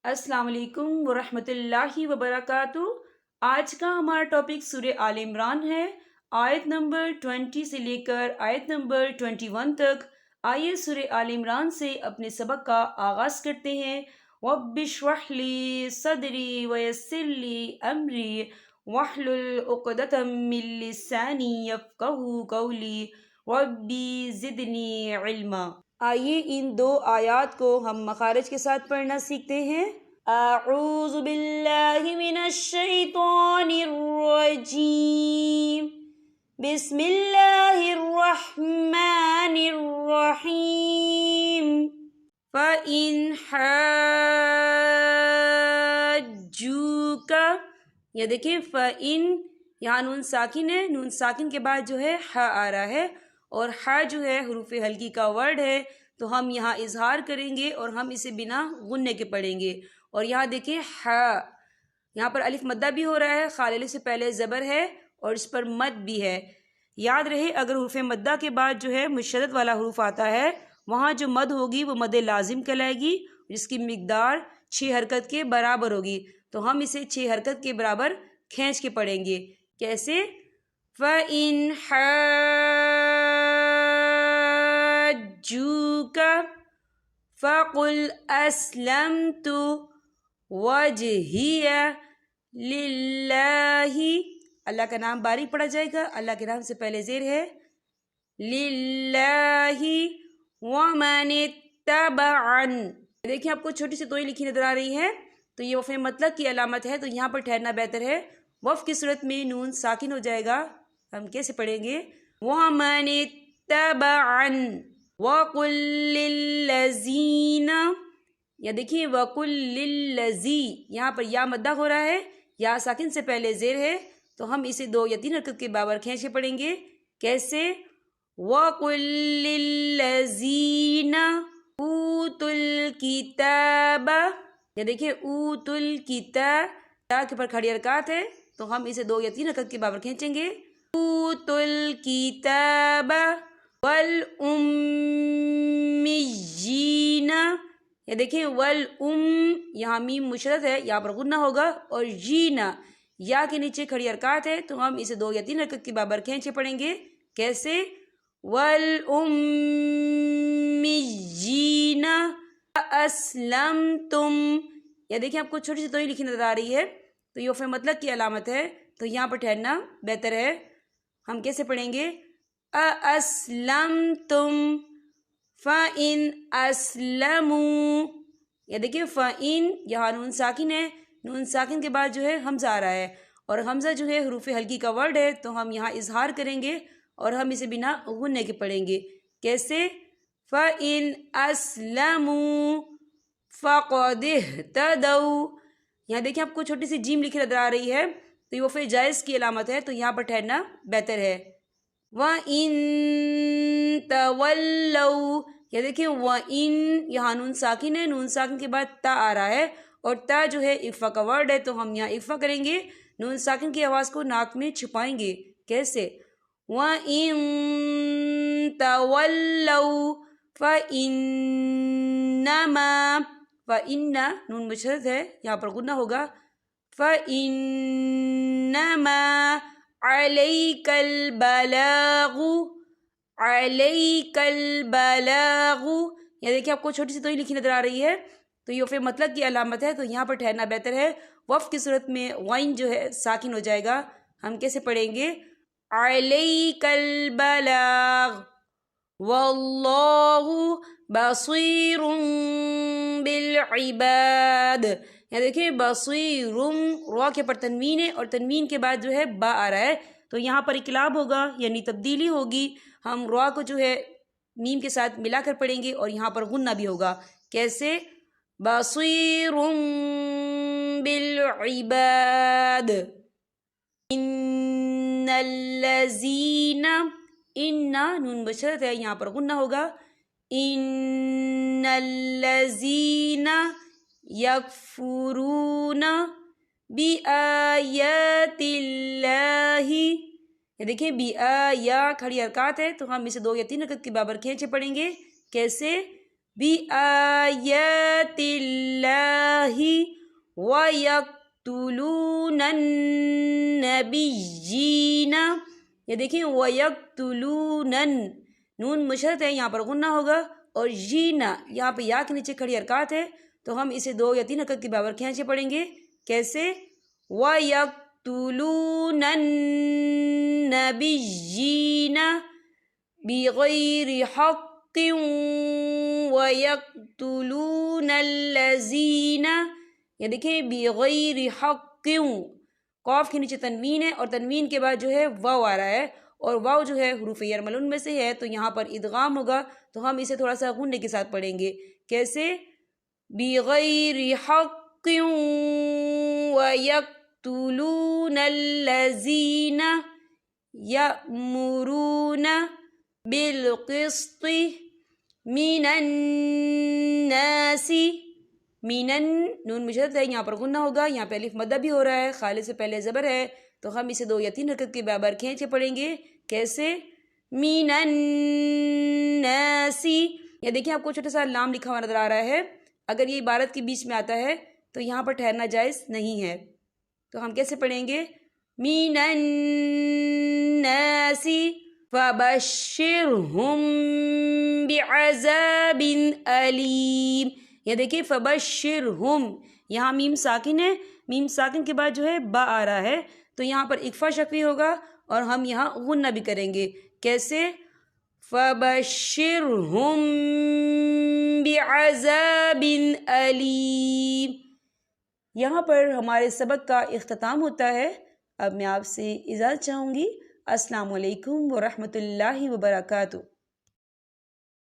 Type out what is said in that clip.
अस्सलाम वालेकुम वरहमतुल्लाहि वबरकातुहू। आज का हमारा टॉपिक सूरह आल इमरान है। आयत नंबर 20 से लेकर आयत नंबर 21 तक। आइए सूरह आल इमरान से अपने सबक का आगाज़ करते हैं। रब्बिश्रह ली सदरी वयस्सिर ली अमरी वहलुल उक़दतम मिन लिसानी यफ़क़हू क़ौली रब्बी ज़िदनी इल्मा। आइए इन दो आयात को हम मखारज के साथ पढ़ना सीखते हैं। अऊज़ु बिल्लाहि मिनश शैतानिर रजीम। बिस्मिल्लाहिर रहमानिर रहीम। फ़इन हज्जूका, ये देखिए फ़इन, यहाँ नून साकिन है, नून साकिन के बाद जो है हा आ रहा है और हा जो है हुरूफ हल्की का वर्ड है, तो हम यहाँ इजहार करेंगे और हम इसे बिना गुन्ने के पढ़ेंगे। और यहाँ देखिए हा, यहाँ पर अलिफ मद्दा भी हो रहा है, खालिल से पहले ज़बर है और इस पर मद भी है। याद रहे अगर हुरूफ मद्दा के बाद जो है मुशद्दद वाला हुरूफ आता है, वहाँ जो मद होगी वो मद लाजिम कहलाएगी, जिसकी मिकदार 6 हरकत के बराबर होगी। तो हम इसे 6 हरकत के बराबर खींच के पढ़ेंगे। कैसे? फ़इन हज्जूका फ़क़ुल अस्लमतु वजहिया लिल्लाहि। अल्लाह का नाम बारीक पढ़ा जाएगा, अल्लाह के नाम से पहले ज़ेर है, लिल्लाहि वमनित्तबअन। देखिए आपको छोटी सी तोई लिखी नजर आ रही है, तो ये वफ़ मतलब की अलामत है, तो यहाँ पर ठहरना बेहतर है। वफ़ की सूरत में नून साकिन हो जाएगा। हम कैसे पढ़ेंगे? वमनित्तबअन वकुल लिल्लज़ीना। या देखिए वकुल लिल्लज़ी, यहाँ पर या मद्दा हो रहा है, या साकिन से पहले ज़ेर है, तो हम इसे 2 या 3 हरकत के बराबर खींच के पढ़ेंगे। कैसे? वकुल लिल्लज़ीना ऊतुल किताबा। या देखिए ऊतुल किताब, ता के ऊपर खड़ी हरकत है, तो हम इसे 2 या 3 हरकत के बराबर खींचेंगे। ऊतुल किताबा वल उम्मिय्यीना। ये देखिए वल यहाँ मीम मुशद्दद है, यहाँ पर गुन्ना होगा, और जीना या के नीचे खड़ी हरकत है, तो हम इसे 2 या 3 हरकत के बराबर खींचे पढ़ेंगे। कैसे? वल उम्मिय्यीना अस्लमतुम। या देखिए आपको छोटी सी तोई लिखी नजर आ रही है, तो ये मतलब की अलामत है, तो यहाँ पर ठहरना बेहतर है। हम कैसे पढ़ेंगे? अस्लमतुम फ़इन अस्लमू। या देखिए फ़इन, यहाँ नून साकिन है, नून साकिन के बाद जो है हमज़ा आ रहा है, और हमज़ा जो है हुरूफ हल्की का वर्ड है, तो हम यहाँ इजहार करेंगे और हम इसे बिना गुन्ने के पढ़ेंगे। कैसे? फ़इन अस्लमू फ़क़द इह्तदौ। यहाँ देखिए आपको छोटी सी जीम लिखी नजर आ रही है, तो ये वफ़े जायज़ की अलामत है, तो यहाँ पर ठहरना बेहतर है। वइन तवल्लौ। या देखिए वइन, यहाँ नून साकिन है, नून साकिन के बाद ता आ रहा है, और ता जो है इफ़ा का वर्ड है, तो हम यहाँ इफ़ा करेंगे, नून साकिन की आवाज़ को नाक में छुपाएंगे। कैसे? वइन तवल्लौ फ़इन्नमा। फ़इन्ना नून मुशद्दद है, यहाँ पर गुन्ना होगा। फ़इन्नमा अलैकल बलागु अलैकल बलागु। या देखिए आपको छोटी सी तोई लिखी नजर आ रही है, तो ये वफ़े मतलब की अलामत है, तो यहाँ पर ठहरना बेहतर है। वफ़ की सूरत में वाइन जो है साकिन हो जाएगा। हम कैसे पढ़ेंगे? अलैकल बलाग वल्लाहु बसीरुम बिल इबाद। यहाँ देखिए बसीरुम, रा के पर तनवीन है, और तनवीन के बाद जो है बा आ रहा है, तो यहाँ पर इकलाब होगा, यानी तब्दीली होगी। हम रा को जो है मीम के साथ मिलाकर पढ़ेंगे, और यहाँ पर गुन्ना भी होगा। कैसे? बसीरुम बिल इबाद। इन्नल्लज़ीना, इन्ना नून मुशद्दद है, यहाँ पर गुन्ना होगा। इन्नल्लज़ीना यकफुरूना बिआयातिल्लाहि। ये देखिए बिआ या खड़ी हरकत है, तो हम इसे 2 या 3 हरकत के बराबर खींचे पढ़ेंगे। कैसे? بِآيَاتِ اللَّهِ وَيَقْتُلُونَ النَّبِيِّينَ. یہ دیکھیں وَيَقْتُلُونَ، نون مشدد ہے، یہاں پر غنہ ہوگا، اور جینا یہاں پہ یا کے نیچے کھڑی حرکات ہے، تو ہم اسے 2 یا 3 حرکت کے برابر کھینچے پڑھیں گے. کیسے؟ وَيَقْتُلُونَ النَّبِيِّينَ بِغَيْرِ حَقٍّ وَيَقْتُلُونَ الَّذِينَ. یہ دیکھیں بِغَيْرِ حَقٍّ، قاف کے نیچے تنوین ہے، اور تنوین کے بعد جو ہے واو آ رہا ہے، اور واو جو ہے حروف یرملون میں سے ہے، تو یہاں پر ادغام ہوگا، تو ہم اسے تھوڑا سا غنّے کے ساتھ پڑھیں گے. کیسے؟ بِغَيْرِ حَقٍّ وَيَقْتُلُونَ الَّذِينَ يَأْمُرُونَ بِالْقِسْطِ مِنَ النَّاسِ. مینن نون مشدد ہے، یہاں پر غنہ ہوگا، یہاں پہ الف مدہ بھی ہو رہا ہے، خالص سے پہلے زبر ہے، تو ہم اسے 2 یا 3 حرکت کے برابر کھینچے پڑھیں گے. کیسے؟ مِنَ النَّاسِ. یہ دیکھیں آپ کو چھوٹا سا لام لکھا ہوا نظر آ رہا ہے، اگر یہ عبارت کے بیچ میں آتا ہے تو یہاں پر ٹھہرنا جائز نہیں ہے. تو ہم کیسے پڑھیں گے؟ مِنَ النَّاسِ فَبَشِّرْهُم بِعَذَابٍ أَلِيمٍ. یہ دیکھیں فَبَشِّرْهُم، یہاں میم ساکن ہے، میم ساکن کے بعد جو ہے با آ رہا ہے، تو یہاں پر اکفا شفوی ہوگا، اور ہم یہاں غنہ بھی کریں گے. کیسے؟ فَبَشِّرْهُم بِعَذَابٍ أَلِيمٍ. یہاں پر ہمارے سبق کا اختتام ہوتا ہے. اب میں آپ سے اجازت چاہوں گی. السلام علیکم ورحمۃ اللہ وبرکاتہ.